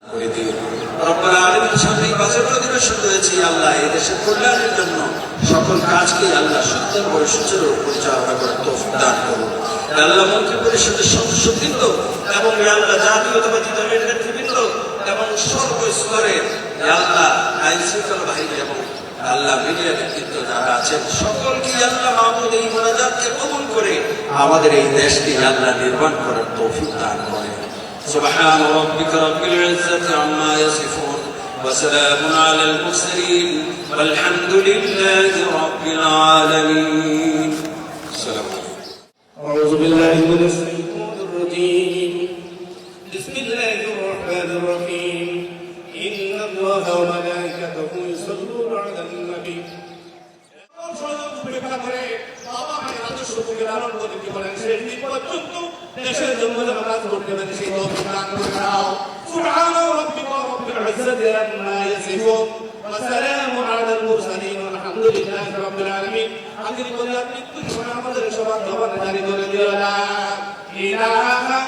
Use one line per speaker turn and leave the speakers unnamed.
করে দিও। রব্বুল আলামিন সামনে বাজার অধিবেশন রয়েছে আল্লাহ, এই দেশের কল্যাণের জন্য সকল কাজকে আল্লাহ সুন্দরভাবে সুচারু পরিচালনা করার তৌফিক দান করুন। আল্লাহ মন্ত্রী পরিষদের সদস্যবৃন্দ এবং আল্লাহ জাতীয়তাবাদী দলের নেতৃবৃন্দ এবং সর্বস্তরে আল্লাহ আইন শৃঙ্খলা বাহিনী এবং আল্লাহ মিডিয়া ব্যক্তিত্ব যারা আছেন সকলকে আল্লাহ মাহমুদ এই মোনাজাতকে কবুল করে আমাদের এই দেশকে আল্লাহ নির্মাণ করার তৌফিক দান করেন। سبحان ربك رب العزة عما يصفون وسلام على المرسلين والحمد لله رب العالمين. السلام عليكم.
أعوذ بالله من الشيطان الرجيم. بسم الله الرحمن الرحيم. إن الله وملائكته يصلون على النبي. দেশের জন্য নামাজ পড়তে পারে সেই তৌফিক দান করে দাও। সুবহান রাব্বিকা রাব্বিল ইজ্জাতি আম্মা ইয়াসিফুন ওয়া সালামুন আলাল মুরসালিন ওয়ালহামদুলিল্লাহি রাব্বিল আলামিন। আখির বলে আপনি আমাদের সবার জবানে জারি করে দিও লা ইলাহা